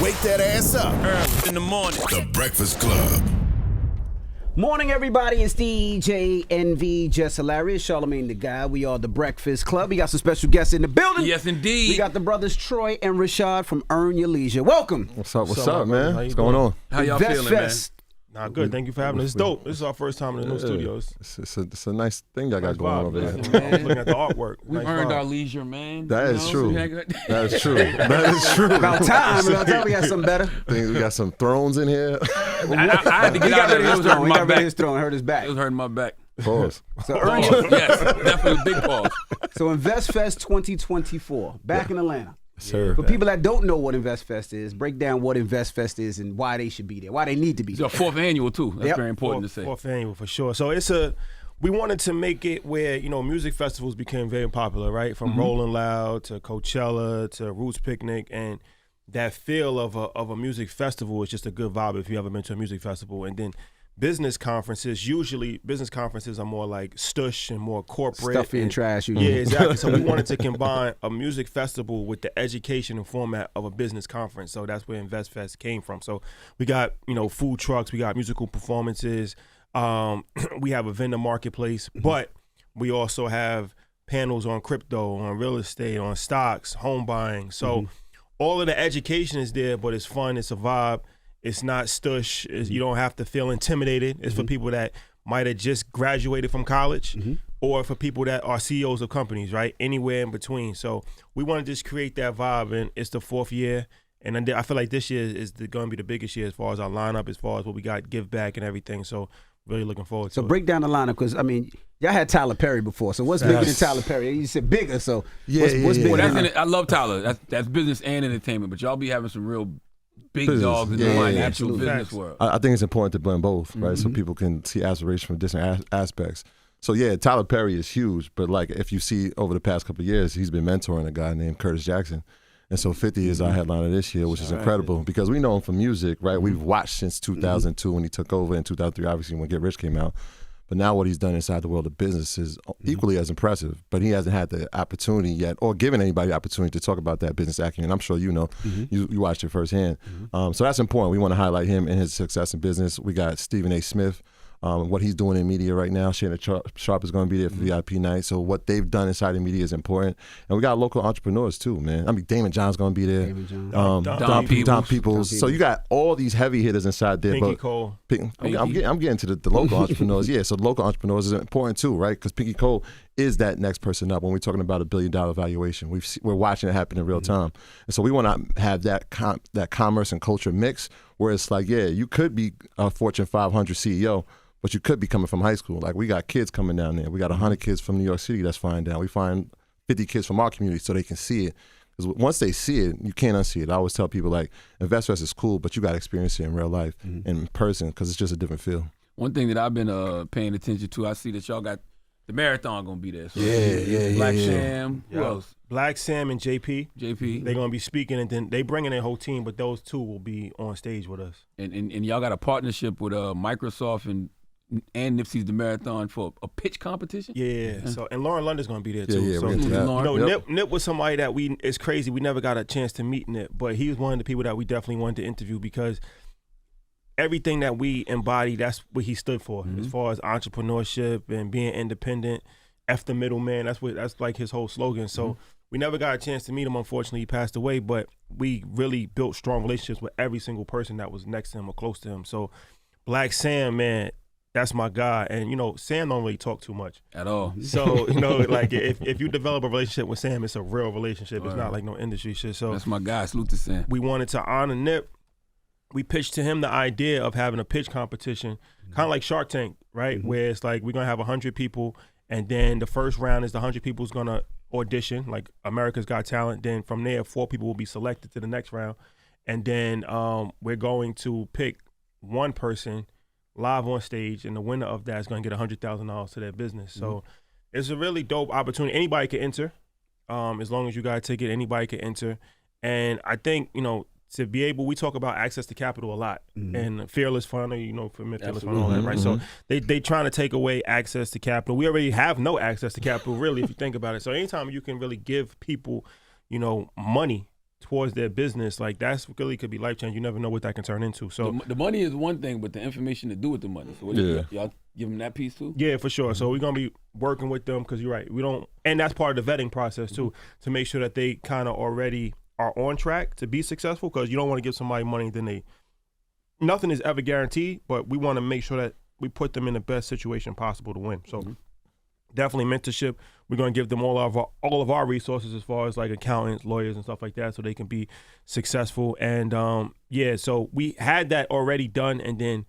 Wake that ass up. Early in the morning. The Breakfast Club. Morning, everybody. It's DJ NV, Jess Hilarious, Charlamagne the guy. We are the Breakfast Club. We got some special guests in the building. Yes, indeed. We got the brothers Troy and Rashad from Earn Your Leisure. Welcome. What's up, man? What's going on? How y'all Invest feeling, Fest. Nah, good. Thank you for having us. It's dope. This is our first time in the new studios. It's a nice thing y'all got going over I there. was looking at the artwork. We've earned our leisure, man. That is true. That That is true. That is true. About time. We got something better. We got some thrones in here. I had to get out of there. It was hurting my back. Hurt his back. It was hurting my back. Pause. So, Earn Your, Yes, definitely big pause. so Invest Fest 2024, back in Atlanta. Sir. For people that don't know what Invest Fest is, break down what Invest Fest is and why they should be there, why they need to be It's there. our fourth annual, too. That's Yep. very important to say. Fourth annual for sure. So we wanted to make it where, music festivals became very popular, right? From Rolling Loud to Coachella to Roots Picnic, and that feel of a music festival is just a good vibe if you ever been to a music festival. And then business conferences are more like stush and more corporate. Stuffy and trash. Yeah, exactly. So we wanted to combine a music festival with the education and format of a business conference. So that's where Invest Fest came from. So we got, food trucks, we got musical performances, we have a vendor marketplace, but we also have panels on crypto, on real estate, on stocks, home buying. So all of the education is there, but it's fun, it's a vibe. It's not stush. You don't have to feel intimidated. It's for people that might have just graduated from college or for people that are CEOs of companies, right? Anywhere in between. So we want to just create that vibe, and it's the fourth year. And I feel like this year is going to be the biggest year as far as our lineup, as far as what we got, give back and everything. So really looking forward to So it. break down the lineup, because, y'all had Tyler Perry before. So what's bigger than Tyler Perry? You said bigger, so what's bigger Well, than I love Tyler. That's business and entertainment, but y'all be having some real big Business. dogs in the Yeah, financial absolutely. business world. I think it's important to blend both, right? So people can see aspiration from different aspects. So yeah, Tyler Perry is huge, but like if you see over the past couple of years, he's been mentoring a guy named Curtis Jackson. And so 50 is our headliner this year, which is incredible because we know him from music, right? We've watched since 2002 when he took over, in 2003, obviously, when Get Rich came out. But now what he's done inside the world of business is equally as impressive. But he hasn't had the opportunity yet or given anybody the opportunity to talk about that business acumen. I'm sure you know. You watched it firsthand. So that's important. We want to highlight him and his success in business. We got Stephen A. Smith. What he's doing in media right now. Shannon Sharp is going to be there for VIP night. So what they've done inside the media is important. And we got local entrepreneurs too, man. Damon John's going to be there. Don Peoples. So you got all these heavy hitters inside there. Pinky Cole. I'm getting to the local entrepreneurs. Yeah, so the local entrepreneurs is important too, right? Because Pinky Cole is that next person up when we're talking about $1 billion valuation. We're watching it happen in real time. And so we want to have that commerce and culture mix where it's like, yeah, you could be a Fortune 500 CEO, but you could be coming from high school. Like we got kids coming down there. We got 100 kids from New York City that's flying down. We find 50 kids from our community so they can see it. Because once they see it, you can't unsee it. I always tell people like, Invest Fest is cool, but you got to experience it in real life, in person, because it's just a different feel. One thing that I've been paying attention to, I see that y'all got the marathon going to be there. So Yeah. Black Sham, who else? Black Sam and JP. JP. They're going to be speaking, and then they bringing their whole team, but those two will be on stage with us. And y'all got a partnership with Microsoft and Nipsey's The Marathon for a pitch competition? Yeah. So and Lauren London's going to be there too. Yeah, so, we're into that. Nip was somebody that it's crazy. We never got a chance to meet Nip, but he was one of the people that we definitely wanted to interview because everything that we embody, that's what he stood for. As far as entrepreneurship and being independent, F the middleman, that's like his whole slogan. So we never got a chance to meet him. Unfortunately, he passed away, but we really built strong relationships with every single person that was next to him or close to him. So Black Sam, man, that's my guy. And, Sam don't really talk too much. At all. So, like if you develop a relationship with Sam, it's a real relationship. It's not like no industry shit. So that's my guy. Salute to Sam. We wanted to honor Nip. We pitched to him the idea of having a pitch competition, kind of like Shark Tank, right? Where it's like we're going to have 100 people, and then the first round is the 100 people who's going to audition, like America's Got Talent. Then from there, 4 people will be selected to the next round. And then we're going to pick one person live on stage, and the winner of that is going to get $100,000 to their business. So it's a really dope opportunity. Anybody can enter. As long as you got a ticket, anybody can enter. And I think, to be able, we talk about access to capital a lot, and fearless fund, for fearless fund, all that, right? So they trying to take away access to capital. We already have no access to capital, really, if you think about it. So anytime you can really give people, money towards their business, like that's really could be life changing. You never know what that can turn into. So the money is one thing, but the information to do with the money. So y'all give them that piece too? Yeah, for sure. So we're gonna be working with them because you're right. We don't, and that's part of the vetting process too, to make sure that they kind of already are on track to be successful. Because you don't want to give somebody money, then nothing is ever guaranteed. But we want to make sure that we put them in the best situation possible to win. So definitely mentorship. We're gonna give them all of our resources as far as like accountants, lawyers, and stuff like that, so they can be successful. And so we had that already done, and then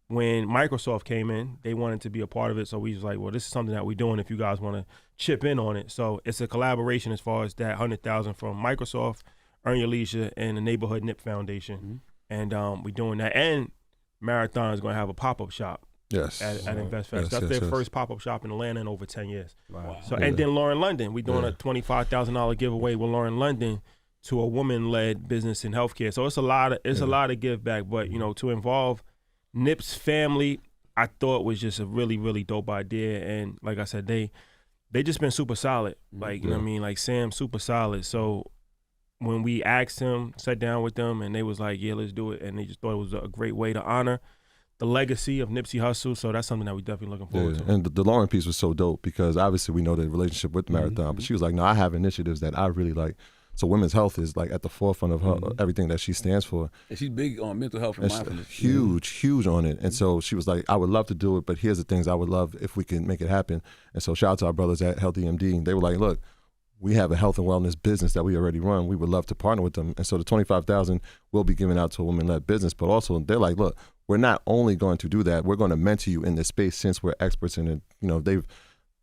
when Microsoft came in, they wanted to be a part of it. So we was like, well, this is something that we're doing if you guys want to chip in on it. So it's a collaboration as far as that $100,000 from Microsoft, Earn Your Leisure, and the Neighborhood Nip Foundation. And we're doing that. And Marathon is going to have a pop-up shop. Yes. At InvestFest. Yes, That's their first pop-up shop in Atlanta in over 10 years. Wow. So and then Lauren London, we're doing a $25,000 giveaway with Lauren London to a woman-led business in healthcare. So it's a lot of give back, but to involve Nip's family, I thought was just a really, really dope idea. And like I said, they just been super solid. Like, you know what I mean? Like Sam, super solid. So when we asked him, sat down with them, and they was like, yeah, let's do it. And they just thought it was a great way to honor the legacy of Nipsey Hussle. So that's something that we definitely looking forward to. And the Lauren piece was so dope because obviously we know the relationship with Marathon, but she was like, no, I have initiatives that I really like. So women's health is like at the forefront of her, everything that she stands for. And she's big on mental health and mindfulness. Huge on it. And so she was like, I would love to do it, but here's the things I would love if we can make it happen. And so shout out to our brothers at Healthy MD. They were like, look, we have a health and wellness business that we already run. We would love to partner with them. And so the $25,000 will be given out to a women-led business, but also they're like, look, we're not only going to do that, we're going to mentor you in this space since we're experts in it. They've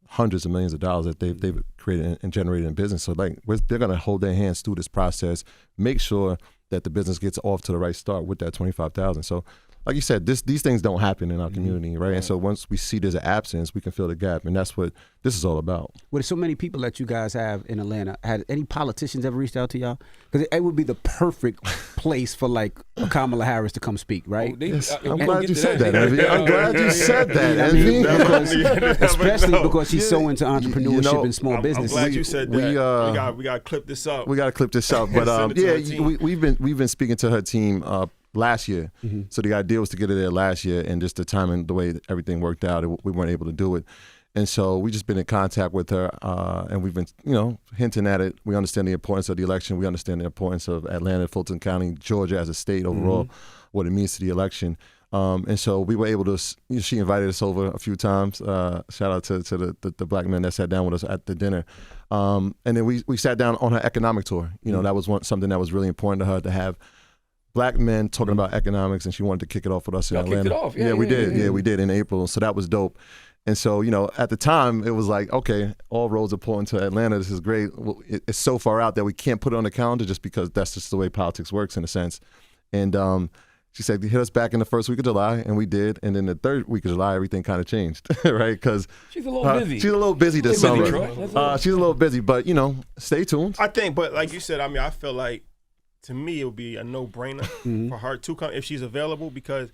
hundreds of millions of dollars that they've created and generated in business. So like they're going to hold their hands through this process, make sure that the business gets off to the right start with that $25,000. So like you said, these things don't happen in our community, right? And so once we see there's an absence, we can fill the gap, and that's what this is all about. With so many people that you guys have in Atlanta, had any politicians ever reached out to y'all? Because it would be the perfect place for like a Kamala Harris to come speak, right? I'm glad you said that, Envy. I'm glad you said that, Envy. Especially because she's so into entrepreneurship and small business. I'm glad you said that. We got to clip this up. We got to clip this up. But we've been speaking to her team last year. So the idea was to get her there last year, and just the timing, the way everything worked out, we weren't able to do it. And so we just been in contact with her, and we've been, hinting at it. We understand the importance of the election. We understand the importance of Atlanta, Fulton County, Georgia as a state overall, what it means to the election. And so we were able to, she invited us over a few times. Shout out to the black men that sat down with us at the dinner. And then we sat down on her economic tour. That was something that was really important to her, to have black men talking about economics, and she wanted to kick it off with us in Atlanta. Kicked it off. Yeah, we did. Yeah, we did in April. So that was dope. And so, at the time, it was like, okay, all roads are pulling to Atlanta. This is great. Well, it's so far out that we can't put it on the calendar just because that's just the way politics works in a sense. And she said, hit us back in the first week of July, and we did. And then the third week of July, everything kind of changed, right? Because she's a little busy. She's a little busy this summer. She's a little busy, but, stay tuned. I think, but like you said, I feel like, to me, it would be a no-brainer for her to come if she's available, because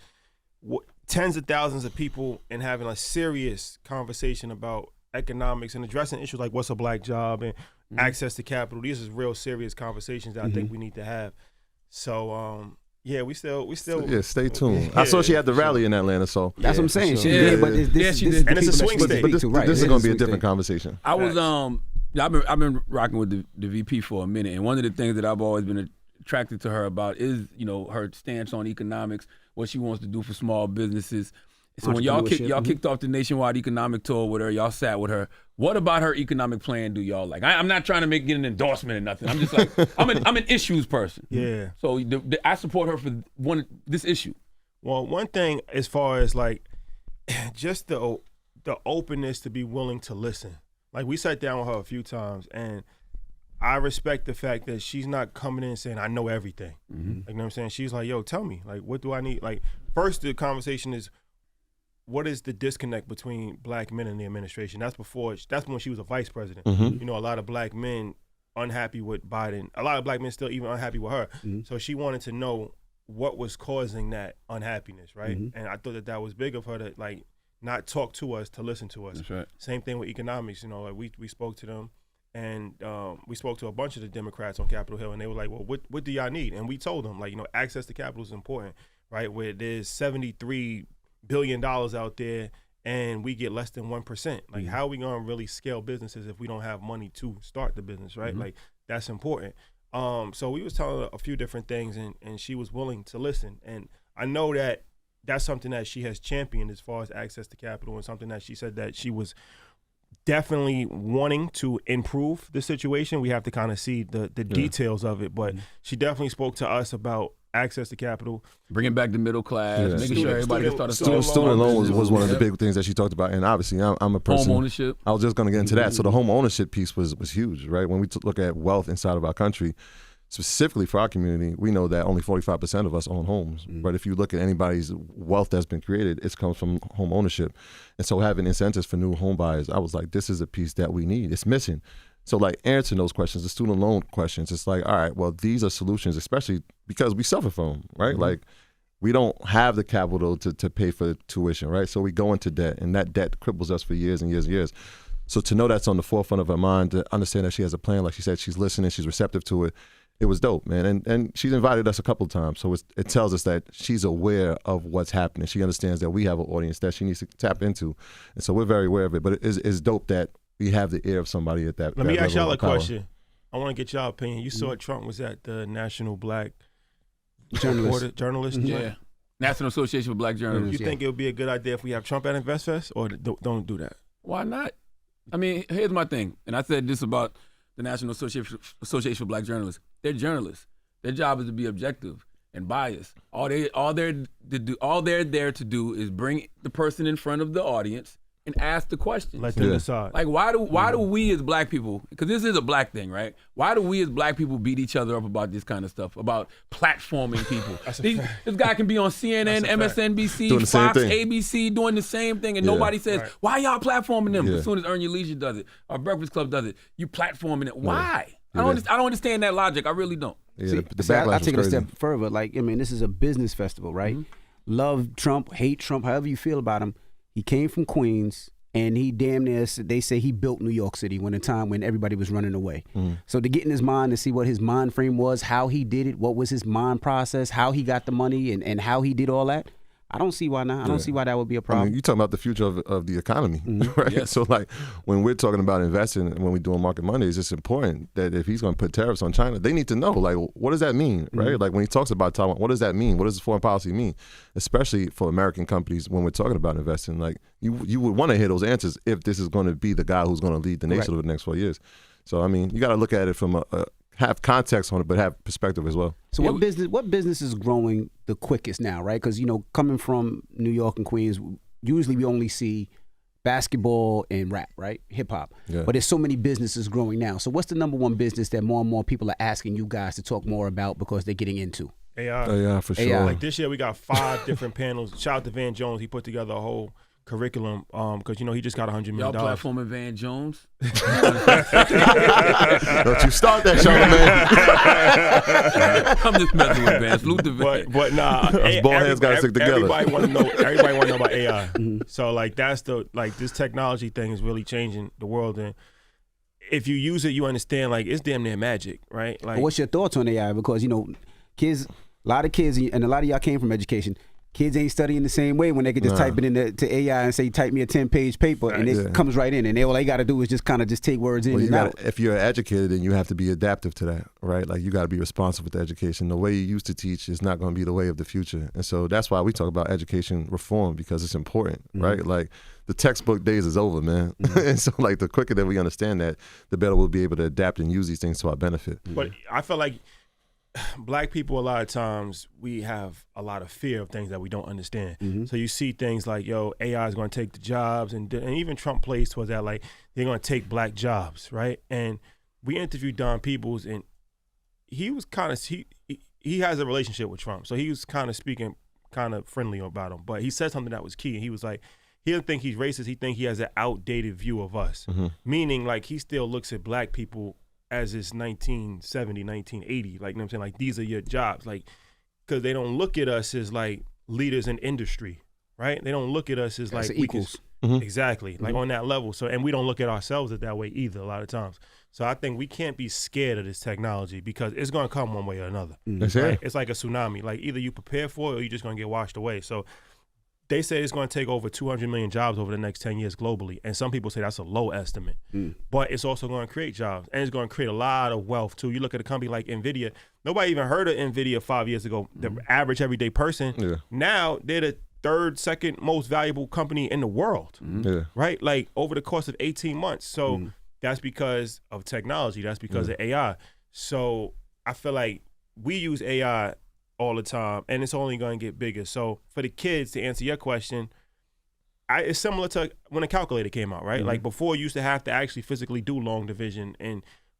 tens of thousands of people and having a serious conversation about economics and addressing issues like what's a black job and access to capital. These is real serious conversations that I think we need to have. So, we still. Yeah, stay tuned. I saw she had the rally in Atlanta, so that's what I'm saying. Sure. She did, but this and it's a swing state. But this is going to be a different conversation. I was I've been rocking with the VP for a minute, and one of the things that I've always been attracted to her about is, her stance on economics, what she wants to do for small businesses. So when y'all kicked off the nationwide economic tour with her, y'all sat with her. What about her economic plan do y'all like? I'm not trying to get an endorsement or nothing. I'm just like, I'm an issues person. Yeah. So I support her for this issue. Well, one thing as far as like just the openness to be willing to listen. Like, we sat down with her a few times, and I respect the fact that she's not coming in saying, I know everything. Like, you know what I'm saying? She's like, yo, tell me, like, what do I need? Like, first the conversation is, what is the disconnect between black men and the administration? That's when she was a vice president. A lot of black men unhappy with Biden. A lot of black men still even unhappy with her. So she wanted to know what was causing that unhappiness, right? And I thought that was big of her to, like, not talk to us, to listen to us. That's right. Same thing with economics. Like we spoke to them, And we spoke to a bunch of the Democrats on Capitol Hill, and they were like, well, what do y'all need? And we told them, like, access to capital is important, right? Where there's $73 billion out there, and we get less than 1%. Like, how are we going to really scale businesses if we don't have money to start the business, right? Like, that's important. So we was telling her a few different things, and she was willing to listen. And I know that that's something that she has championed as far as access to capital, and something that she said that she was definitely wanting to improve the situation. We have to kind of see the details of it, but she definitely spoke to us about access to capital, bringing back the middle class, making sure everybody can start a student loan was one of the big things that she talked about. And obviously, I'm a person. Home ownership. I was just going to get into that. So the home ownership piece was huge, right? When we look at wealth inside of our country, specifically for our community, we know that only 45% of us own homes. But if you look at anybody's wealth that's been created, it comes from home ownership. And so having incentives for new home buyers, I was like, this is a piece that we need. It's missing. So like answering those questions, the student loan questions, it's like, all right, well, these are solutions, especially because we suffer from them, right? Like we don't have the capital to pay for tuition, right? So we go into debt, and that debt cripples us for years and years and years. So to know that's on the forefront of her mind, to understand that she has a plan, like she said, she's listening, she's receptive to it, it was dope, man. And she's invited us a couple of times. So it tells us that she's aware of what's happening. She understands that we have an audience that she needs to tap into. And so we're very aware of it. But it's dope that we have the ear of somebody at that. Let me ask y'all a question. I want to get y'all opinion. You saw Trump was at the National Black Journalist? Yeah. National Association of Black Journalists. You think it would be a good idea if we have Trump at InvestFest, or don't do that? Why not? I mean, here's my thing. And I said this about the National Association of Black Journalists. They're journalists. Their job is to be objective and biased. All they're there to do is bring the person in front of the audience and ask the questions. Let them decide. Like, why do we as black people, because this is a black thing, right? Why do we as black people beat each other up about this kind of stuff, about platforming people? This guy can be on CNN, MSNBC, Fox, ABC, doing the same thing, and nobody says, why y'all platforming them? As soon as Earn Your Leisure does it, or Breakfast Club does it, you platforming it. Why? I don't understand that logic. I really don't. Yeah, I take it a step further. Like, I mean, this is a business festival, right? Love Trump, hate Trump, however you feel about him. He came from Queens, and he damn near, they say he built New York City when a time when everybody was running away. So to get in his mind, to see what his mind frame was, how he did it, what was his mind process, how he got the money, and how he did all that, I don't see why not. I don't see why that would be a problem. I mean, you're talking about the future of the economy, right? Yes. So like when we're talking about investing and when we're doing Market Mondays, it's important that if he's going to put tariffs on China, they need to know, like, what does that mean, right? Like when he talks about Taiwan, what does that mean? What does foreign policy mean? Especially for American companies when we're talking about investing, like you would want to hear those answers if this is going to be the guy who's going to lead the nation over the next 4 years. So, I mean, you got to look at it from have context on it, but have perspective as well. So what business is growing the quickest now, right? Because, coming from New York and Queens, usually we only see basketball and rap, right? Hip hop. Yeah. But there's so many businesses growing now. So what's the number one business that more and more people are asking you guys to talk more about because they're getting into? AI. For sure. Like this year we got 5 different panels. Shout out to Van Jones. He put together a whole curriculum because he just got $100 million. Y'all platforming Van Jones? Don't you start that, Charlamagne. I'm just messing with Van. Salute to Van. But nah, those bald heads got to stick together. Everybody want to know about AI. So like this technology thing is really changing the world, and if you use it, you understand like it's damn near magic, right? Like, but what's your thoughts on AI? Because kids, a lot of kids, and a lot of y'all came from education. Kids ain't studying the same way when they could just type it into AI and say, type me a 10-page paper, and it comes right in. And all they got to do is just kind of just take words in and out. If you're educated, then you have to be adaptive to that, right? Like you got to be responsive with the education. The way you used to teach is not going to be the way of the future. And so that's why we talk about education reform, because it's important, right? Like the textbook days is over, man. And so like the quicker that we understand that, the better we'll be able to adapt and use these things to our benefit. But I feel like Black people, a lot of times, we have a lot of fear of things that we don't understand. So you see things like, AI is going to take the jobs, and even Trump plays towards that, like they're going to take black jobs, right? And we interviewed Don Peebles, and he was kind of, he has a relationship with Trump, so he was kind of speaking kind of friendly about him, but he said something that was key, and he was like, he doesn't think he's racist, he thinks he has an outdated view of us, meaning like he still looks at black people as it's 1970, 1980, like, you know what I'm saying? Like, these are your jobs, like, because they don't look at us as, like, leaders in industry, right? They don't look at us as, like, equals. Exactly, like on that level. So, and we don't look at ourselves that way either a lot of times. So I think we can't be scared of this technology because it's going to come one way or another. Right? It's like a tsunami. Like either you prepare for it or you're just going to get washed away. So they say it's going to take over 200 million jobs over the next 10 years globally. And some people say that's a low estimate. But it's also going to create jobs. And it's going to create a lot of wealth, too. You look at a company like NVIDIA. Nobody even heard of NVIDIA 5 years ago. The average everyday person. Now they're the third, second most valuable company in the world. Right? Like over the course of 18 months. So that's because of technology. That's because of AI. So I feel like we use AI all the time, and it's only going to get bigger. So for the kids, to answer your question, it's similar to when a calculator came out, right? Like before, you used to have to actually physically do long division,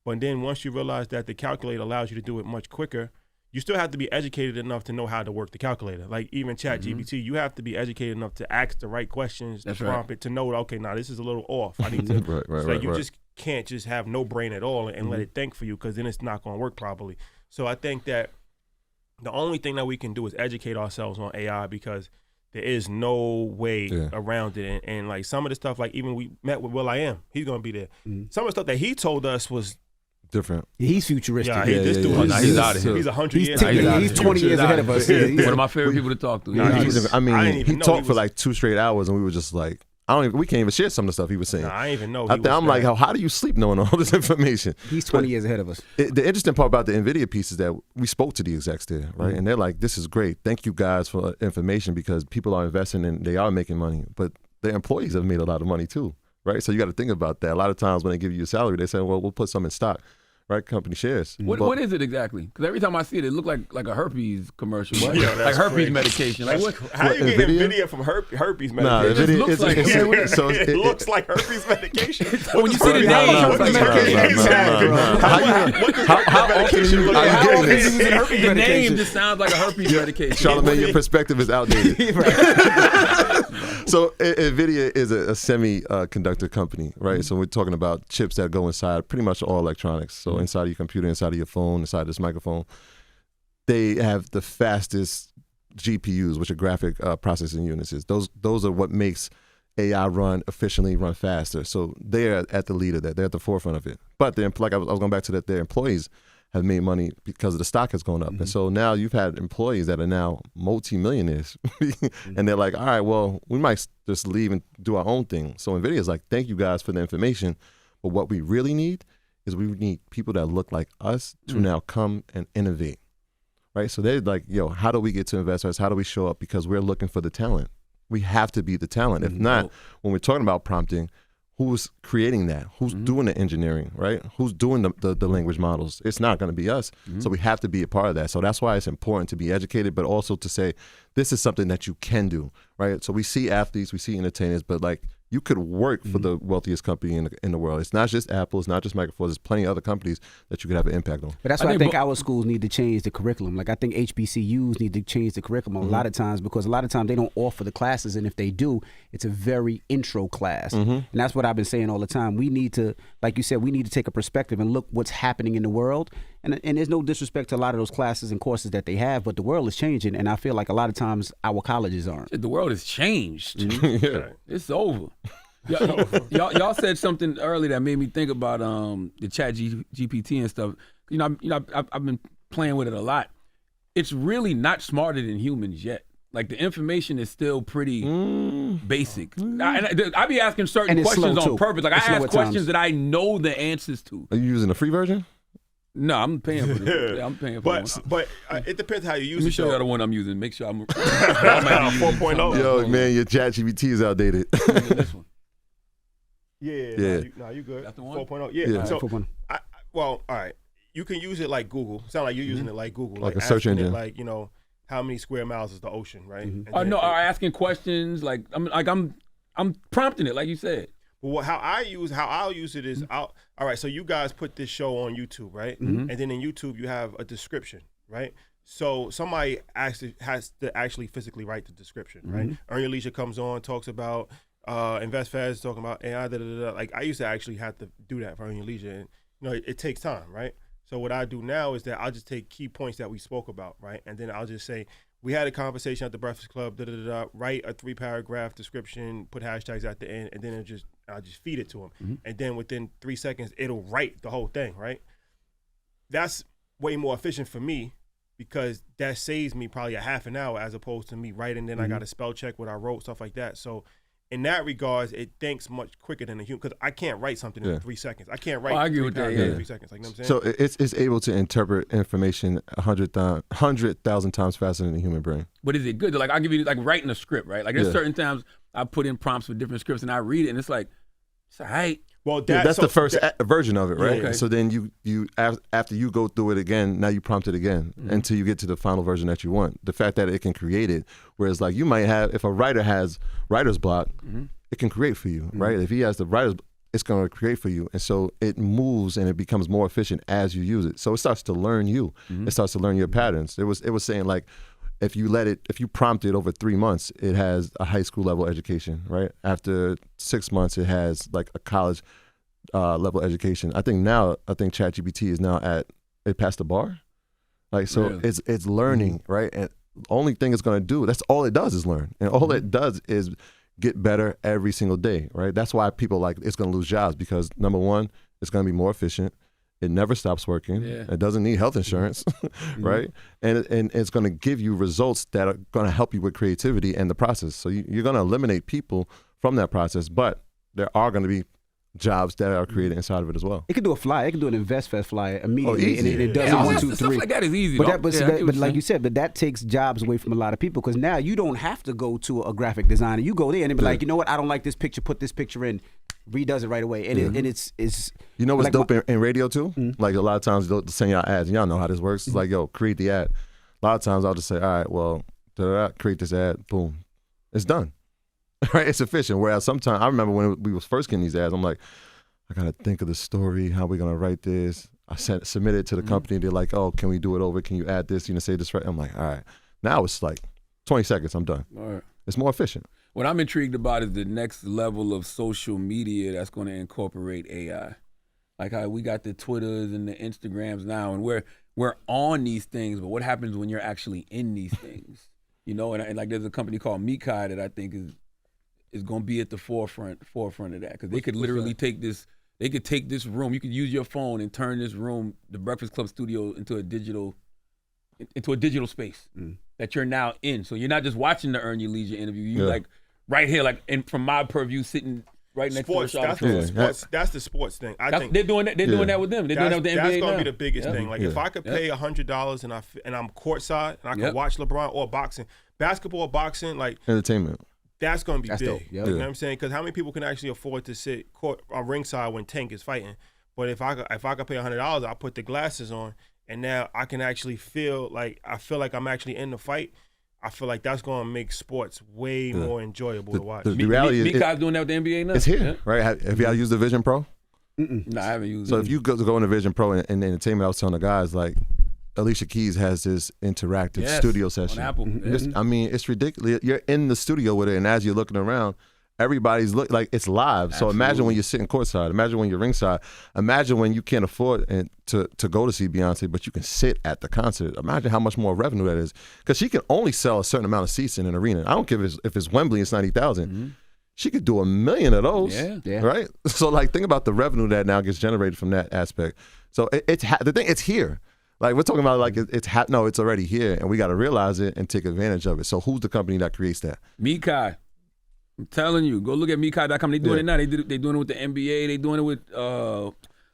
but then once you realize that the calculator allows you to do it much quicker, you still have to be educated enough to know how to work the calculator. Like even Chat GPT, you have to be educated enough to ask the right questions, to prompt it, to know, okay, now this is a little off. I need to, you just can't just have no brain at all and let it think for you, because then it's not going to work properly. So I think that the only thing that we can do is educate ourselves on AI, because there is no way around it. And like some of the stuff, like even we met with will.i.am, he's going to be there. Some of the stuff that he told us was different. He's futuristic. This dude, he's out of here. He's 100 years. He's 20 years ahead of us. One of my favorite people to talk to. He talked for like 2 straight hours, and we were just like, we can't even share some of the stuff he was saying. I didn't even know. I'm like, how do you sleep knowing all this information? He's 20 years ahead of us. The interesting part about the NVIDIA piece is that we spoke to the execs there, right? And they're like, this is great. Thank you guys for information, because people are investing and they are making money, but their employees have made a lot of money too, right? So you got to think about that. A lot of times when they give you a salary, they say, well, we'll put some in stock. Right, company shares. What is it exactly? Because every time I see it, it looks like a herpes commercial, like herpes medication. Like how you get NVIDIA from herpes medication? Nah, it looks like it looks like herpes medication. When you see the name, how often are you getting this? The name just sounds like a herpes medication. Charlamagne, your perspective is outdated. So NVIDIA is a semiconductor company, right? So we're talking about chips that go inside pretty much all electronics. So inside of your computer, inside of your phone, inside of this microphone, they have the fastest GPUs, which are graphic processing units. Those are what makes AI run efficiently, run faster. So they're at the lead of that. They're at the forefront of it. But like I was going back to that, their employees have made money because of the stock has gone up. And so now you've had employees that are now multi-millionaires. And they're like, all right, well, we might just leave and do our own thing. So NVIDIA is like, thank you guys for the information. But what we really need is we need people that look like us to now come and innovate, right? So they're like, yo, how do we get to investors? How do we show up? Because we're looking for the talent. We have to be the talent. If not, when we're talking about prompting, who's creating that? Who's doing the engineering, right? Who's doing the language models? It's not going to be us. So we have to be a part of that. So that's why it's important to be educated, but also to say, this is something that you can do, right? So we see athletes, we see entertainers, but like, you could work for the wealthiest company in the world. It's not just Apple. It's not just Microsoft. There's plenty of other companies that you could have an impact on. But that's why I think our schools need to change the curriculum. Like I think HBCUs need to change the curriculum a lot of times, because a lot of times they don't offer the classes, and if they do, it's a very intro class. And that's what I've been saying all the time. We need to, like you said, we need to take a perspective and look what's happening in the world. And there's no disrespect to a lot of those classes and courses that they have, but the world is changing, and I feel like a lot of times our colleges aren't. The world has changed. It's over. Y'all said something earlier that made me think about the Chat GPT and stuff. I've been playing with it a lot. It's really not smarter than humans yet. Like the information is still pretty basic. I be asking certain questions on purpose. Like I ask questions that I know the answers to. Are you using the free version? No, I'm paying for it. Yeah, I'm paying for it. But it depends how you use it. Let me show you the one I'm using. Make sure I'm 4.0. Yo, man, your Chat GPT is outdated. This one. Yeah. You good. That's the one? 4.0. Yeah. So, 4.0. All right. You can use it like Google. Sound like you're using it like Google. Like a search engine. It like, how many square miles is the ocean, right? No, asking questions. Like I'm prompting it, like you said. Well, how I'll use it is, all right, so you guys put this show on YouTube, right? And then in YouTube, you have a description, right? So somebody actually has to actually physically write the description, right? Earn Your Leisure comes on, talks about Invest Fast, talking about AI, Like I used to actually have to do that for Earn Your Leisure, and it takes time, right? So what I do now is that I'll just take key points that we spoke about, right? And then I'll just say, we had a conversation at the Breakfast Club, write a 3-paragraph description, put hashtags at the end, and then I'll just feed it to him. Mm-hmm. And then within 3 seconds, it'll write the whole thing, right? That's way more efficient for me because that saves me probably a half an hour as opposed to me writing. Then I got to spell check what I wrote, stuff like that. So in that regards, it thinks much quicker than a human because I can't write something in 3 seconds. I can't write I agree with that, in 3 seconds. Like, you know what I'm So saying? it's able to interpret information 100,000 times faster than the human brain. But is it good? Like, I'll give you, like, writing a script, right? Like, there's certain times I put in prompts for different scripts and I read it and it's like, it's all right. Well, That's the first version of it, right? okay. So then you after you go through it again, now you prompt it again until you get to the final version that you want. The fact that it can create it, whereas like you might have, if a writer has writer's block, it can create for you, right? If he has the writer's, it's going to create for you, and so it moves and it becomes more efficient as you use it. So it starts to learn you. It starts to learn your patterns. It was saying like, if you prompt it over 3 months, it has a high school level education, right? After 6 months, it has like a college level education. I think ChatGPT is now it passed the bar. Like, so Really? it's learning, right? And the only thing it's going to do, that's all it does is learn. And all it does is get better every single day, right? That's why people like it's going to lose jobs because number one, it's going to be more efficient. It never stops working. Yeah. It doesn't need health insurance, right? And it's going to give you results that are going to help you with creativity and the process. So you're going to eliminate people from that process, but there are going to be jobs that are created inside of it as well. It can do a flyer. It can do an InvestFest flyer immediately, easy. and it does Yeah, it 1, that's 2, the stuff 3. like that is easy. But though. that, but, Yeah, I but, get what but you're like saying. you said, but that takes jobs away from a lot of people because now you don't have to go to a graphic designer. You go there and they be like, you know what? I don't like this picture. Put this picture in. Redoes it right away, and it's You know what's like dope in radio too? Like a lot of times they'll send y'all ads, and y'all know how this works. It's like, yo, create the ad. A lot of times I'll just say, all right, well, create this ad, boom, it's done. Right? It's efficient. Whereas sometimes I remember when we was first getting these ads, I'm like, I gotta think of the story, how we gonna write this. I submit it to the company. They're like, oh, can we do it over? Can you add this? Say this right. I'm like, all right. Now it's like 20 seconds. I'm done. All right. It's more efficient. What I'm intrigued about is the next level of social media that's going to incorporate AI. Like how we got the Twitters and the Instagrams now, and we're on these things, but what happens when you're actually in these things? You know, and like there's a company called Mekai that I think is going to be at the forefront of that because they could literally take this. They could take this room. You could use your phone and turn this room, the Breakfast Club studio, into a digital space that you're now in. So you're not just watching the Earn Your Leisure interview. You like right here, like from my purview, sitting right next Sports, to the that's the sports thing. I think they're doing that. They're doing that with them. They're doing that with the NBA That's gonna now. be the biggest thing. Like if I could pay $100 and I'm courtside and I can watch LeBron or boxing, basketball, boxing, like Entertainment. that's gonna be big. dope. You know what I'm saying? Because how many people can actually afford to sit ringside when Tank is fighting? But if I could pay $100, I'll put the glasses on, and now I can actually feel like I'm actually in the fight. I feel like that's going to make sports way more enjoyable to watch. The reality is, Mikai's doing that with the NBA now. it's here, right? Have y'all used the Vision Pro? No, I haven't used it. So if you go in the Vision Pro in entertainment, I was telling the guys like, Alicia Keys has this interactive studio session. on Apple. It's ridiculous. You're in the studio with it, and as you're looking around, everybody's like it's live. So imagine when you're sitting courtside. Imagine when you're ringside. Imagine when you can't afford to go to see Beyonce, but you can sit at the concert. Imagine how much more revenue that is, because she can only sell a certain amount of seats in an arena. I don't care if it's Wembley, it's 90,000. She could do 1 million of those, right? So like, think about the revenue that now gets generated from that aspect. So it's here. Like we're talking about, like it's already here, and we got to realize it and take advantage of it. So who's the company that creates that? Mikai. I'm telling you, go look at Mikai.com. They're doing it now. They're doing it with the NBA. They're doing it with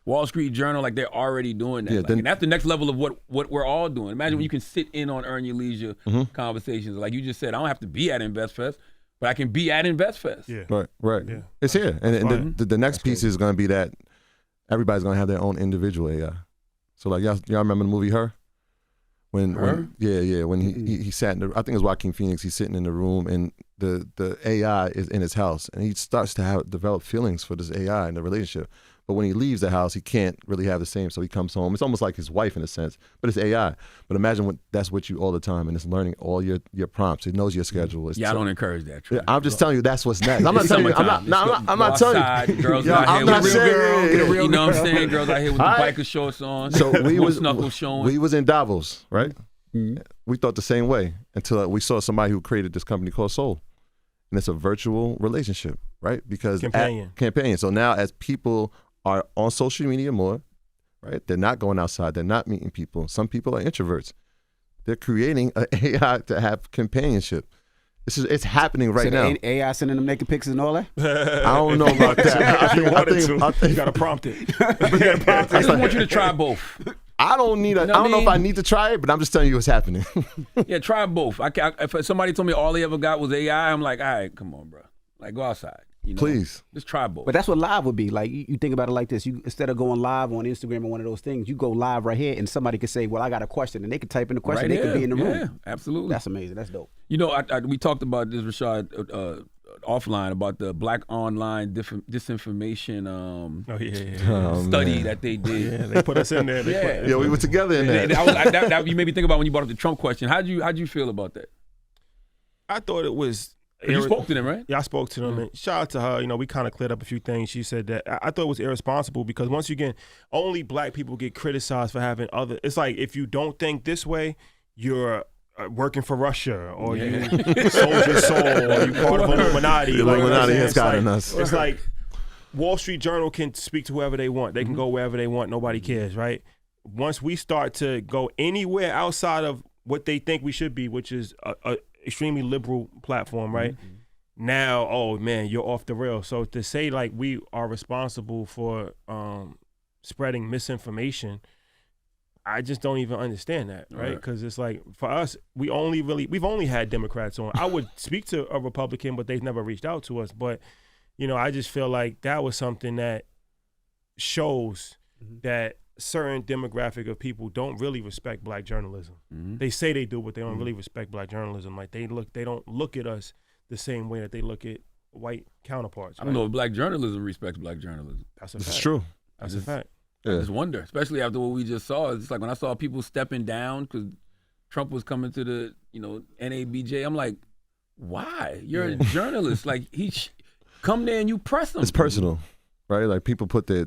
Wall Street Journal. Like they're already doing that. Yeah, and that's the next level of what we're all doing. Imagine when you can sit in on Earn Your Leisure conversations. Like you just said, I don't have to be at InvestFest, but I can be at InvestFest. Yeah. Right. Yeah. It's here, and the next piece is going to be that everybody's going to have their own individual AI. So like y'all remember the movie Her? When he sat in I think it was Joaquin Phoenix. He's sitting in the room and the AI is in his house, and he starts to develop feelings for this AI in the relationship. But when he leaves the house, he can't really have the same. So he comes home. It's almost like his wife in a sense, but it's AI. But imagine that's with you all the time, and it's learning all your prompts. It knows your schedule. I don't encourage that. Yeah, I'm just telling you that's what's next. I'm not telling you. I'm not telling you. Girls I'm not saying. You know what I'm saying? Girls out here with the biker shorts on. So we was in Davos, right? Mm-hmm. We thought the same way until we saw somebody who created this company called Soul. And it's a virtual relationship, right? Because companion. So now as people are on social media more, right? They're not going outside. They're not meeting people. Some people are introverts. They're creating an AI to have companionship. It's happening right now. AI sending them naked pics and all that? I don't know about that. I think you got to prompt it. I just want you to try both. I don't need I don't know if I need to try it, but I'm just telling you what's happening. Yeah, try both. If somebody told me all they ever got was AI, I'm like, all right, come on, bro. Like, go outside. You know? Please. Just try both. But that's what live would be. Like, you think about it like this. You instead of going live on Instagram or one of those things, you go live right here and somebody could say, well, I got a question. And they could type in the question. Right, they could be in the room. Yeah, absolutely. That's amazing. That's dope. You know, we talked about this, Rashad, offline, about the Black online disinformation study that they did. Yeah, they put us in there. We were together in that. That you made me think about when you brought up the Trump question. How'd you feel about that? I thought it was... You spoke to them, right? Yeah, I spoke to them. And shout out to her. You know, we kind of cleared up a few things. She said that I thought it was irresponsible because once again, only black people get criticized for having other. It's like if you don't think this way, you're working for Russia or you sold your soul or you part of Illuminati. The Illuminati has gotten us. It's like Wall Street Journal can speak to whoever they want. They can go wherever they want. Nobody cares, right? Once we start to go anywhere outside of what they think we should be, which is a extremely liberal platform, right? Mm-hmm. Now, oh man, you're off the rail. So to say like we are responsible for spreading misinformation, I just don't even understand that, right? Because it's like for us, we've only had Democrats on. I would speak to a Republican, but they've never reached out to us. But you know, I just feel like that was something that shows that certain demographic of people don't really respect black journalism. They say they do, but they don't really respect black journalism. Like they don't look at us the same way that they look at white counterparts. I don't know if black journalism respects black journalism. That's a fact. It's true. That's a fact. I just wonder, especially after what we just saw. It's like when I saw people stepping down because Trump was coming to the NABJ. I'm like, why? You're a journalist. Like come there and you press them. It's personal, right? Like people put they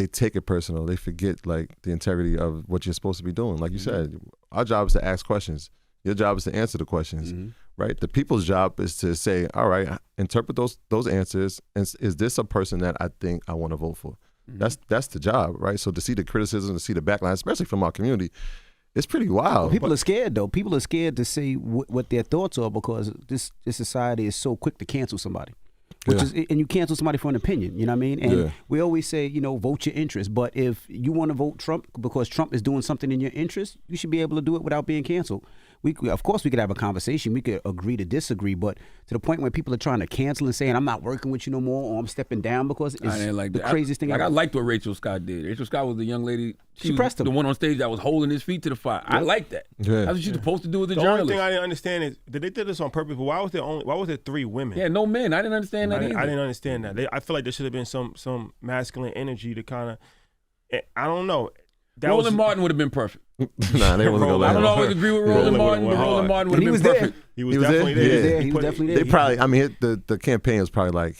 take it personal. They forget like the integrity of what you're supposed to be doing. Like you said, our job is to ask questions. Your job is to answer the questions, right? The people's job is to say, all right, interpret those answers. And is this a person that I think I want to vote for? That's the job, right? So to see the criticism, to see the backlash, especially from our community, it's pretty wild. Well, people are scared though. People are scared to say what their thoughts are because this society is so quick to cancel somebody. And you cancel somebody for an opinion, you know what I mean? And we always say, vote your interest. But if you want to vote Trump because Trump is doing something in your interest, you should be able to do it without being canceled. Of course, we could have a conversation. We could agree to disagree. But to the point where people are trying to cancel and saying, I'm not working with you no more or I'm stepping down because it's the craziest thing ever. I liked what Rachel Scott did. Rachel Scott was the young lady. She pressed him. The one on stage that was holding his feet to the fire. I like that. Yeah. That's what you're supposed to do as a journalist. The only thing I didn't understand is that they did this on purpose, but why was there 3 women? Yeah, no men. I didn't understand that either. I didn't understand that. I feel like there should have been some masculine energy to kind of, I don't know. Roland Martin would have been perfect. Nah, they wasn't gonna. I don't always agree with Roland Martin, but Roland Martin would have been perfect. He was definitely there. He was definitely there. They probably. I mean, the campaign was probably like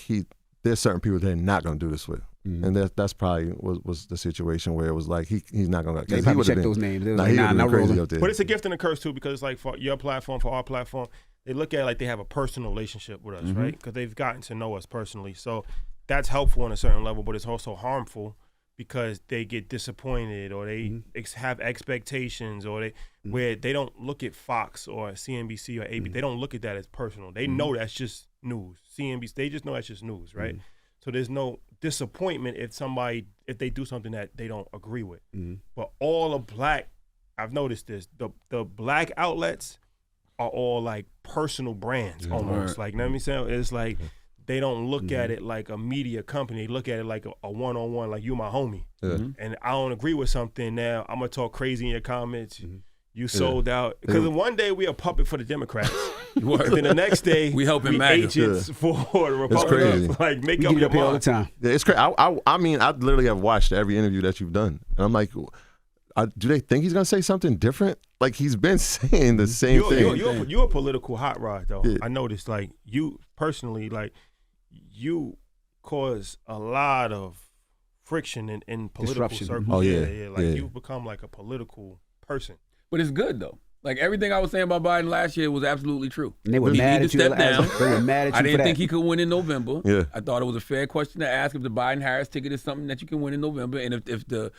there's certain people they're not gonna do this with, and that's probably was the situation where it was like he's not gonna. They probably checked those names. Nah, he would have been crazy up there. But it's a gift and a curse too because it's like for your platform, for our platform, they look at it like they have a personal relationship with us, right? Because they've gotten to know us personally. So that's helpful on a certain level, but it's also harmful because they get disappointed or they have expectations or they where they don't look at Fox or CNBC or AB. They don't look at that as personal. They know that's just news. CNBC, they just know that's just news, right? So there's no disappointment if they do something that they don't agree with. But all of black, I've noticed this, the black outlets are all like personal brands almost. Like, you know what I'm saying? It's like they don't look at it like a media company. They look at it like a one-on-one, like you my homie. And I don't agree with something now. I'm going to talk crazy in your comments. You sold out because one day we a puppet for the Democrats. Then the next day we helping Mack. agents for the Republicans. It's crazy. Like make We up get your up here all the mind. time. Yeah, it's crazy. I mean, I literally have watched every interview that you've done, and I'm like, do they think he's gonna say something different? Like he's been saying the same thing. You're a political hot rod though. Yeah. I noticed. Like you personally, like you cause a lot of friction in political Disruption. circles. Oh, yeah. Like Yeah. you've become like a political person. But it's good though. Like everything I was saying about Biden last year was absolutely true. And they were He mad needed at to you. step down. They were mad at you I didn't for that. think he could win in November. Yeah. I thought it was a fair question to ask if the Biden-Harris ticket is something that you can win in November. And if the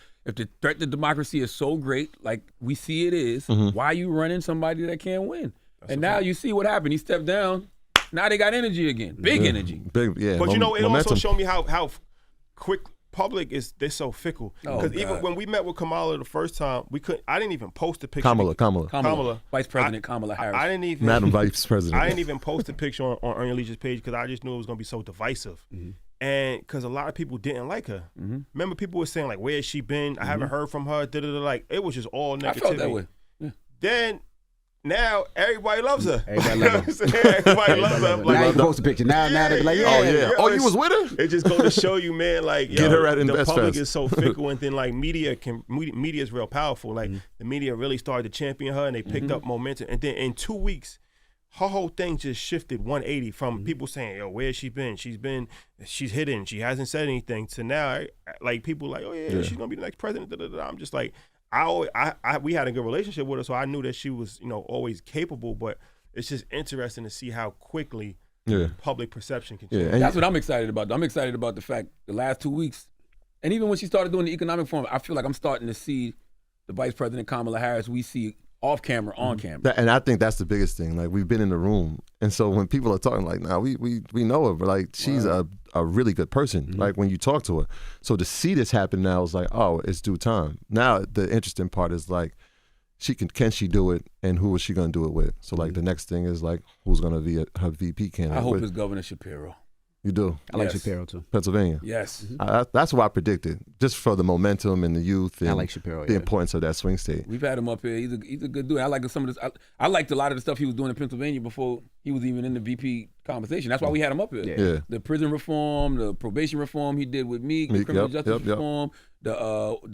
threat to democracy is so great, like we see it is, why are you running somebody that can't win? And now you see what happened. He stepped down. Now they got energy again. Big energy. Big, yeah. But you know, it momentum. also showed me how quick public is. They're so fickle. Oh, Because even God. when we met with Kamala the first time, we couldn't. I didn't even post a picture. Kamala. Vice President Kamala Harris. I didn't even. Madam Vice President. I didn't even post a picture on Earn Your Leisure's page because I just knew it was gonna be so divisive, and because a lot of people didn't like her. Remember, people were saying like, "Where has she been? I haven't heard from her." Like it was just all negativity. I felt that way. Then now everybody loves her. Everybody You know loves what I'm saying? Everybody loves her. Now Like, you can post a picture. Now they be like, yeah. Oh yeah. Oh, you was with her? it just goes to show you, man. Like, Get her at the Invest public Fest. is so fickle, and then like media is real powerful. Like the media really started to champion her, and they picked up momentum. And then in 2 weeks, her whole thing just shifted 180 from people saying, "Yo, where's she been? She's hidden. She hasn't said anything." To now, like people like, "Oh yeah, she's gonna be the next president." I'm just like, we had a good relationship with her, so I knew that she was, always capable. But it's just interesting to see how quickly public perception can change. Yeah. And That's what I'm excited about. I'm excited about the fact the last 2 weeks, and even when she started doing the economic forum, I feel like I'm starting to see the Vice President Kamala Harris we see off camera, on camera. And I think that's the biggest thing. Like we've been in the room, and so when people are talking, like, "Nah, we know her," but like she's a really good person. Like when you talk to her, so to see this happen now is like, oh, it's due time. Now the interesting part is like, can she do it, and who is she going to do it with? So like the next thing is like, who's going to be her VP candidate? I hope with? it's Governor Shapiro. You do. I like Yes. Shapiro too. Pennsylvania. Yes. That's what I predicted, just for the momentum and the youth and I like Shapiro. the Yeah. importance of that swing state. We've had him up here. He's a good dude. I like some of this. I liked a lot of the stuff he was doing in Pennsylvania before he was even in the VP conversation. That's why we had him up here. Yeah. The prison reform, the probation reform he did with Meek, the criminal justice reform, the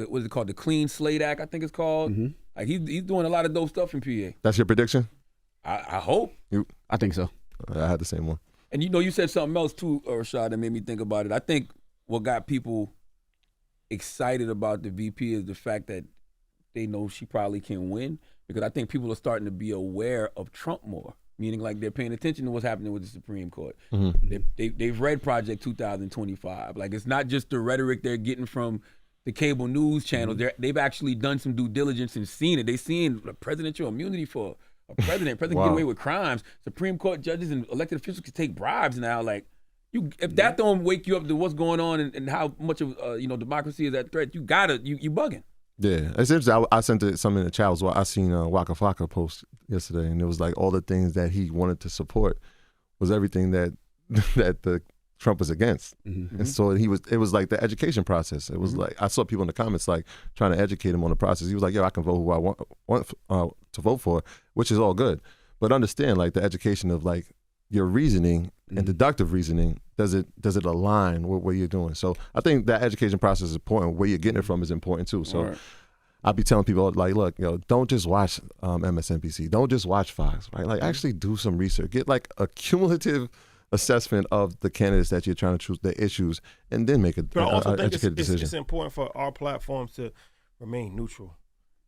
what is it called? The Clean Slate Act, I think it's called. Like he's doing a lot of dope stuff in PA. That's your prediction? I hope. I think so. I had the same one. And you said something else too, Rashad, that made me think about it. I think what got people excited about the VP is the fact that they know she probably can win, because I think people are starting to be aware of Trump more, meaning like they're paying attention to what's happening with the Supreme Court. They've read Project 2025. Like it's not just the rhetoric they're getting from the cable news channels. They've actually done some due diligence and seen it. They've seen the presidential immunity for a president. President can get away with crimes. Supreme Court judges and elected officials can take bribes now. Like, if that don't wake you up to what's going on and how much of democracy is at threat, you bugging. Yeah, it's interesting. I sent something in the chat as well. I seen Waka Flocka post yesterday, and it was like all the things that he wanted to support was everything that the Trump was against. And so it was like the education process. It was like, I saw people in the comments like trying to educate him on the process. He was like, yo, I can vote who I want to vote for, which is all good. But understand like the education of like your reasoning and deductive reasoning, does it align with what you're doing? So I think that education process is important. Where you're getting it from is important too. So I'll be telling people like, look, don't just watch MSNBC. Don't just watch Fox, right? Like actually do some research. Get like a cumulative assessment of the candidates that you're trying to choose, the issues, and then make an educated decision. It's important for our platforms to remain neutral.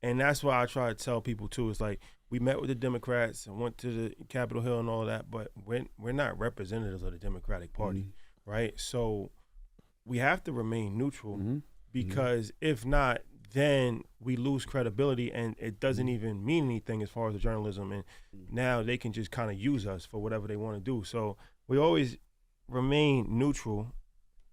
And that's why I try to tell people too, it's like we met with the Democrats and went to the Capitol Hill and all that, but we're not representatives of the Democratic Party, right? So we have to remain neutral because if not, then we lose credibility and it doesn't even mean anything as far as the journalism. And now they can just kind of use us for whatever they want to do. So we always remain neutral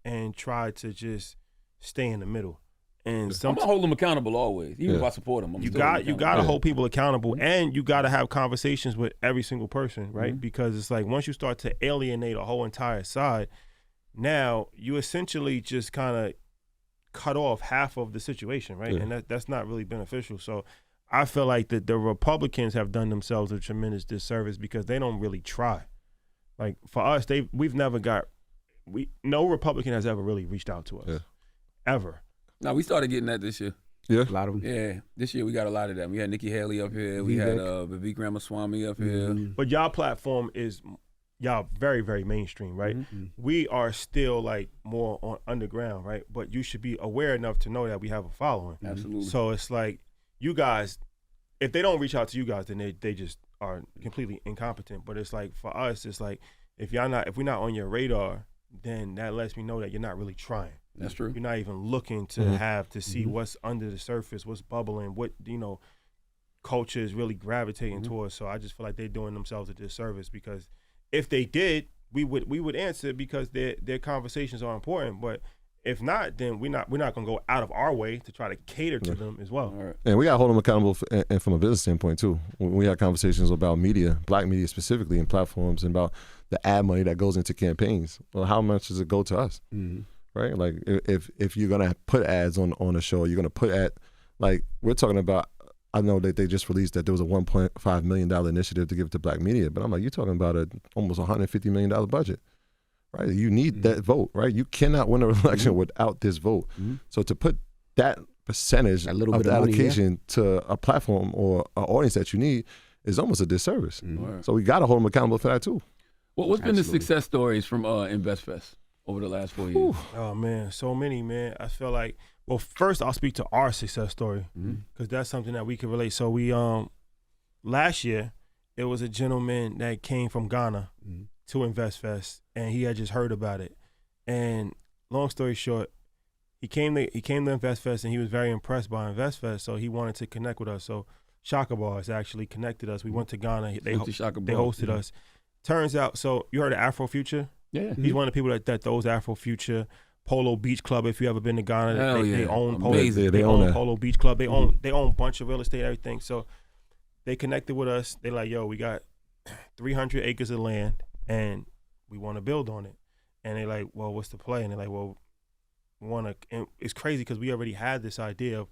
and try to just stay in the middle. And I'm gonna hold them accountable always, even if I support them. You got to hold people accountable, and you got to have conversations with every single person, right? Because it's like once you start to alienate a whole entire side, now you essentially just kind of cut off half of the situation, right? And that's not really beneficial. So I feel like that the Republicans have done themselves a tremendous disservice because they don't really try. Like for us, no Republican has ever really reached out to us, ever. No, we started getting that this year. Yeah, A lot of them. Yeah, this year we got a lot of them. We had Nikki Haley up here. We had Vivek Ramaswamy up here. But y'all platform is y'all very, very mainstream, right? We are still like more on underground, right? But you should be aware enough to know that we have a following. Absolutely. So it's like you guys, if they don't reach out to you guys, then they just are completely incompetent. But it's like for us, it's like if we're not on your radar, then that lets me know that you're not really trying. That's true. You're not even looking to see what's under the surface, what's bubbling, what culture is really gravitating towards. So I just feel like they're doing themselves a disservice because if they did, we would answer because their conversations are important. But if not, then we're not gonna go out of our way to try to cater to them as well. All right. and we got to hold them accountable and from a business standpoint too. When we had conversations about media, black media specifically, and platforms, and about the ad money that goes into campaigns. Well, how much does it go to us? Right? Like if you're gonna put ads on a show, you're gonna put like we're talking about. I know that they just released that there was a $1.5 million initiative to give to black media, but I'm like, you're talking about almost $150 million budget, right? You need that vote, right? You cannot win an election without this vote. So to put that percentage of the allocation to a platform or an audience that you need is almost a disservice. So we got to hold them accountable for that too. What's been the success stories from InvestFest over the last 4 years? Oh man, so many, man. I feel like, well, first I'll speak to our success story because that's something that we can relate. So we last year it was a gentleman that came from Ghana to InvestFest, and he had just heard about it. And long story short, he came to InvestFest and he was very impressed by InvestFest, so he wanted to connect with us. So Shaka Bars actually connected us. We went to Ghana. They hosted us. Turns out, so you heard of Afro Future? Yeah. He's one of the people that throws Afro Future. Polo Beach Club, if you ever been to Ghana, Hell they own Polo, Amazing. they own Polo Beach Club. They own a bunch of real estate, everything. So they connected with us. They're like, yo, we got 300 acres of land and we want to build on it. And they're like, well, what's the play? And they're like, well, we want to. And it's crazy because we already had this idea of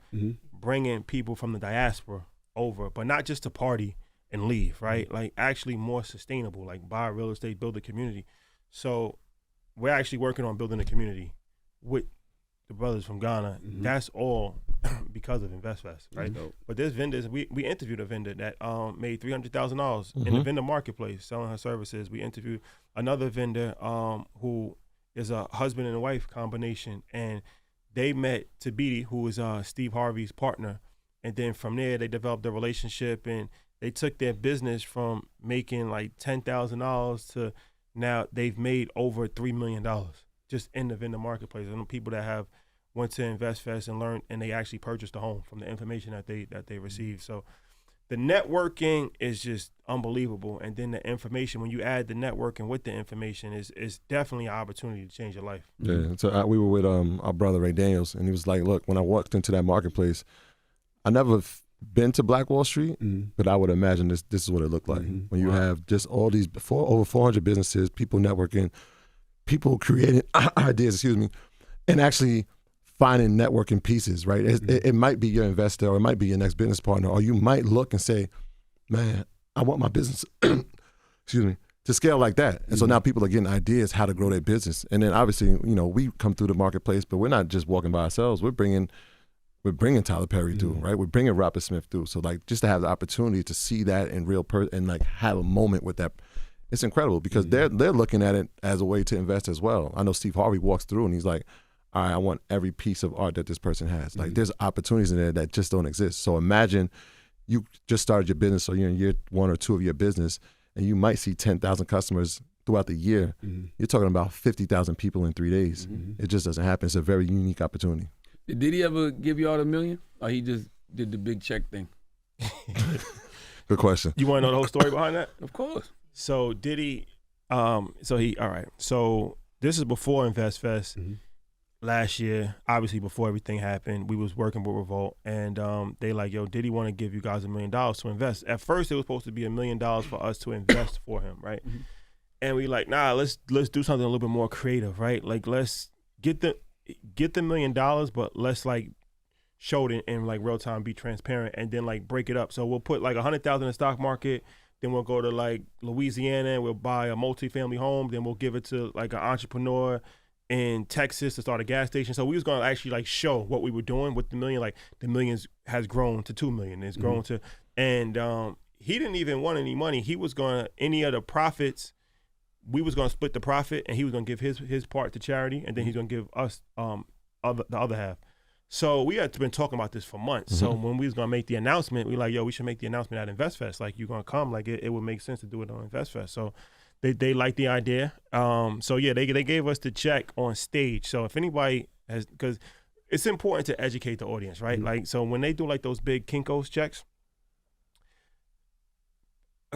bringing people from the diaspora over, but not just to party and leave, right? Like actually more sustainable, like buy real estate, build a community. So we're actually working on building a community with the brothers from Ghana. That's all because of InvestFest, right? But there's vendors, we interviewed a vendor that made $300,000 in the vendor marketplace selling her services. We interviewed another vendor who is a husband and a wife combination, and they met Diddy, who was Steve Harvey's partner. And then from there, they developed a relationship, and they took their business from making like $10,000 to now they've made over $3 million just in the vendor marketplace. And the people that have went to InvestFest and learned, and they actually purchased a home from the information that they received. So the networking is just unbelievable. And then the information, when you add the networking with the information, is definitely an opportunity to change your life. Yeah. So we were with our brother Ray Daniels, and he was like, look, when I walked into that marketplace, I never been to Black Wall Street, but I would imagine this is what it looked like. When you have just all these over 400 businesses, people networking, people creating ideas, and actually finding networking pieces, right? It might be your investor, or it might be your next business partner, or you might look and say, man, I want my business, to scale like that. And so now people are getting ideas how to grow their business. And then obviously, we come through the marketplace, but we're not just walking by ourselves. We're bringing Tyler Perry through, right? We're bringing Robert Smith through. So like just to have the opportunity to see that in real and like have a moment with that, it's incredible because they're looking at it as a way to invest as well. I know Steve Harvey walks through and he's like, all right, I want every piece of art that this person has. Like there's opportunities in there that just don't exist. So imagine you just started your business, so you're in year 1 or 2 of your business, and you might see 10,000 customers throughout the year. You're talking about 50,000 people in 3 days. It just doesn't happen. It's a very unique opportunity. Did he ever give y'all the $1 million, or he just did the big check thing? Good question. You want to know the whole story behind that? Of course. So Diddy, all right. So this is before InvestFest. Last year, obviously before everything happened, we was working with Revolt, and they like, yo, Diddy want to give you guys $1 million to invest. At first, it was supposed to be $1 million for us to invest for him, right? And we like, nah, let's do something a little bit more creative, right? Like let's get the $1 million, but let's like show it in like real time, be transparent, and then like break it up. So we'll put like 100,000 in the stock market, then we'll go to like Louisiana and we'll buy a multi-family home, then we'll give it to like an entrepreneur in Texas to start a gas station. So we was gonna actually like show what we were doing with the million. Like the millions has grown to 2 million. It's grown to, and he didn't even want any money. He was gonna, any of the profits, we was gonna split the profit, and he was gonna give his part to charity, and then he's gonna give us the other half. So we had been talking about this for months. So when we was gonna make the announcement, we like, yo, we should make the announcement at InvestFest. Like, you're gonna come, like it would make sense to do it on InvestFest. So they liked the idea. So yeah, they gave us the check on stage. So if anybody has, because it's important to educate the audience, right? Like, so when they do like those big Kinko's checks,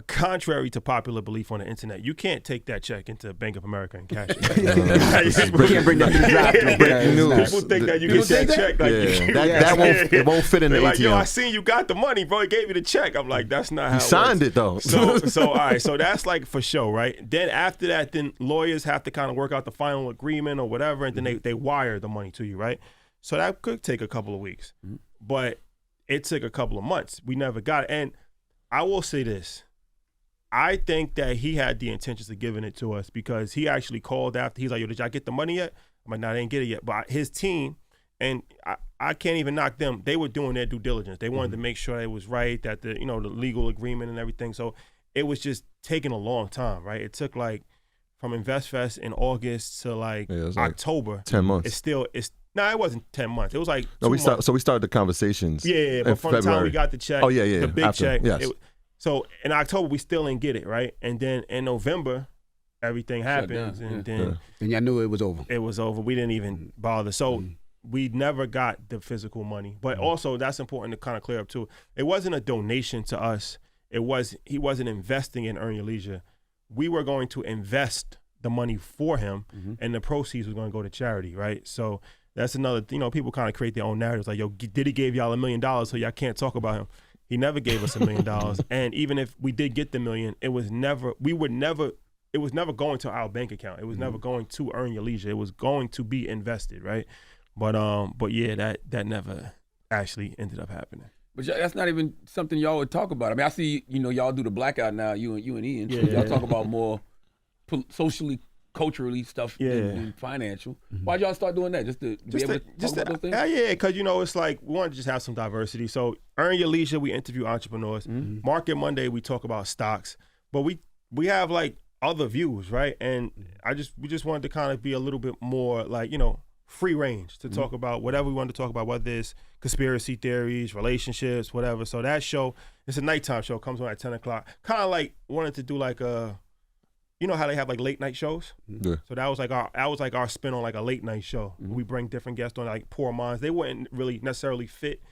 contrary to popular belief on the internet, you can't take that check into Bank of America and cash it. You can't bring that to the drive-thru. People think that you get that check. Like, it won't fit in the ATM. Like, yo, I seen you got the money, bro. He gave you the check. I'm like, that's not how he signed it though. So all right, so that's like for sure, right? Then after that, then lawyers have to kind of work out the final agreement or whatever, and then they wire the money to you, right? So that could take a couple of weeks, but it took a couple of months. We never got it. And I will say this. I think that he had the intentions of giving it to us, because he actually called after. He's like, yo, did y'all get the money yet? I'm like, no, they didn't get it yet. But his team, and I can't even knock them, they were doing their due diligence. They wanted to make sure it was right, that the legal agreement and everything. So it was just taking a long time, right? It took like from InvestFest in August to like October. Like 10 months. It wasn't 10 months. It was like 2 months. So we started the conversations. Yeah, but from the time we got the check, the big check. Yes. So in October, we still didn't get it, right? And then in November, everything happens. And then y'all knew it was over. It was over. We didn't even bother. So we never got the physical money. But also, that's important to kind of clear up too. It wasn't a donation to us. He wasn't investing in Earn Your Leisure. We were going to invest the money for him, and the proceeds was going to go to charity, right? So that's another, people kind of create their own narratives. Like, yo, Diddy gave y'all $1 million, so y'all can't talk about him. He never gave us $1 million. And even if we did get the $1 million, it was never going to our bank account. It was never going to Earn Your Leisure. It was going to be invested, right? But yeah, that never actually ended up happening. But that's not even something y'all would talk about. I mean, I see, y'all do the blackout now, you and Ian. Y'all talk about more socially, culturally stuff than financial. Why'd y'all start doing that? Just to be able to talk about those things? Yeah, because, it's like we want to just have some diversity. So Earn Your Leisure, we interview entrepreneurs. Market Monday, we talk about stocks. But we have like other views, right? And we just wanted to kind of be a little bit more like, free range to talk about whatever we wanted to talk about, whether it's conspiracy theories, relationships, whatever. So that show, it's a nighttime show, comes on at 10 o'clock. Kind of like wanted to do like a, how they have like late night shows? Yeah. So that was like our spin on like a late night show. We bring different guests on, like poor minds. They wouldn't really necessarily fit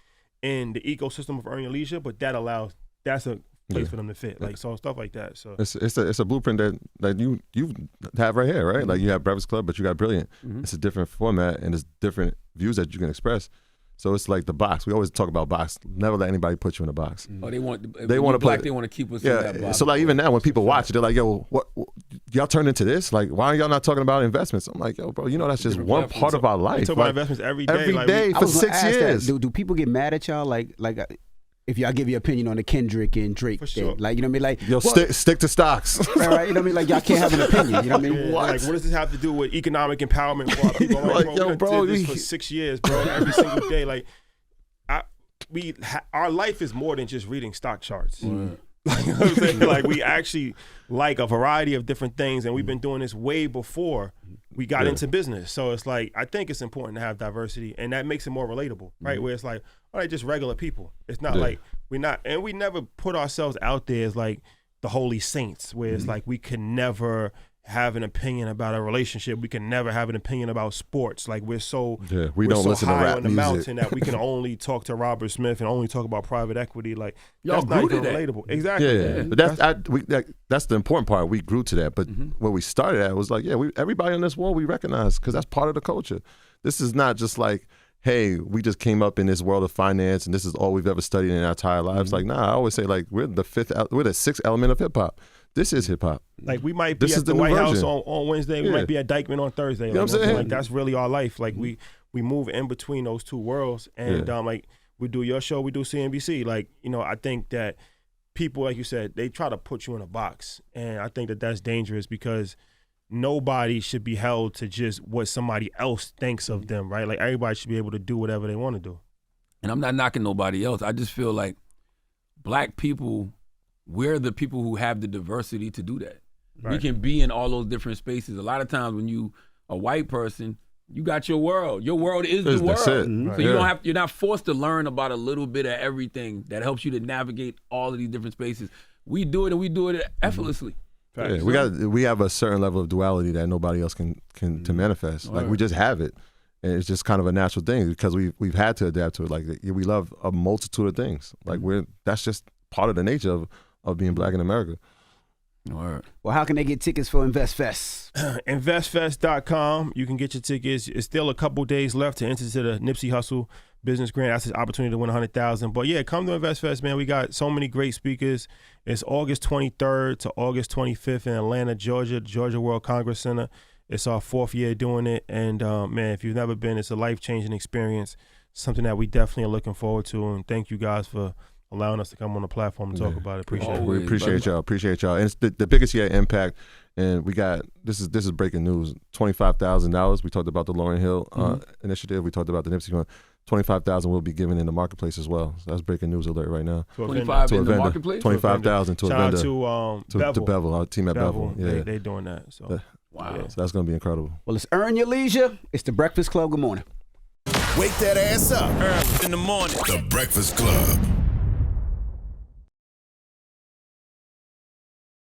in the ecosystem of Earn Your Leisure, but that's a place for them to fit. Like, so stuff like that. So it's a blueprint that you have right here, right? Like, you have Breakfast Club, but you got Brilliant. It's a different format, and it's different views that you can express. So it's like the box. We always talk about box. Never let anybody put you in a box. Oh, they want to They want to keep us in that box. So like, even now when people watch it, they're like, yo, what y'all turned into this? Like, why are y'all not talking about investments? I'm like, yo, bro, that's just one part of our life. We talk about investments every day. Every day for 6 years. Do people get mad at y'all? Like if y'all give your opinion on the Kendrick and Drake for sure. thing, like, you know what I mean? Like, yo, stick to stocks. Right? You know what I mean? Like, y'all can't have an opinion. You know what I mean? Like, what does this have to do with economic empowerment for our people? Like, bro, we did this for 6 years, bro. Every single day, like. Our life is more than just reading stock charts. Like, you know what I'm saying? Like, we actually like a variety of different things, and we've been doing this way before we got into business. So it's like, I think it's important to have diversity, and that makes it more relatable, right? Where it's like, all right, just regular people. It's not like we never put ourselves out there as like the holy saints, where it's like we can never have an opinion about a relationship. We can never have an opinion about sports. Like, we don't listen high to rap on the mountain that we can only talk to Robert Smith and only talk about private equity. Like, y'all that's not grew even to that. relatable. Exactly. Yeah. But that's the important part. We grew to that. But what we started at was like, everybody in this world we recognize, because that's part of the culture. This is not just like, hey, we just came up in this world of finance and this is all we've ever studied in our entire lives. Like, nah, I always say, like, we're the sixth element of hip hop. this is hip hop. Like we might be This at is the the new White House version. on Wednesday. We Yeah. might be at Dykeman on Thursday. You know Like, what I'm saying? like that's really our life. Like we move in between those two worlds, and like we do your show, we do CNBC. Like I think that people, like you said, they try to put you in a box, and I think that that's dangerous because nobody should be held to just what somebody else thinks of them, right? Like everybody should be able to do whatever they want to do. And I'm not knocking nobody else. I just feel like black people, we're the people who have the diversity to do that. Right. We can be in all those different spaces. A lot of times when you a white person, you got your world. Your world is the world. That's it. So you don't have. You're not forced to learn about a little bit of everything that helps you to navigate all of these different spaces. We do it, and we do it effortlessly. Yeah, we have a certain level of duality that nobody else can to manifest. Like we just have it, and it's just kind of a natural thing because we've had to adapt to it. Like we love a multitude of things. Like that's just part of the nature of being black in America. Well, how can they get tickets for InvestFest? InvestFest.com. You can get your tickets. It's still a couple days left to enter to the Nipsey Hussle Business Grant. That's his opportunity to win $100,000. But yeah, come to InvestFest, man. We got so many great speakers. It's August 23rd to August 25th in Atlanta, Georgia, Georgia World Congress Center. It's our 4th year doing it. And man, if you've never been, it's a life-changing experience. Something that we definitely are looking forward to. And thank you guys for allowing us to come on the platform and talk about it. Appreciate it. We appreciate y'all. And it's the biggest yet impact. And we got this is breaking news. $25,000. We talked about the Lauryn Hill initiative. We talked about the Nipsey one. $25,000 will be given in the marketplace as well. So that's breaking news alert right now. 25 in the vendor. marketplace. 25,000 to a vendor. Shout out to to Bevel, our team at Bevel. Yeah, They doing that. So wow. Yeah. So that's gonna be incredible. Well, it's Earn Your Leisure. It's the Breakfast Club. Good morning. Wake that ass up. Early in the morning. The Breakfast Club.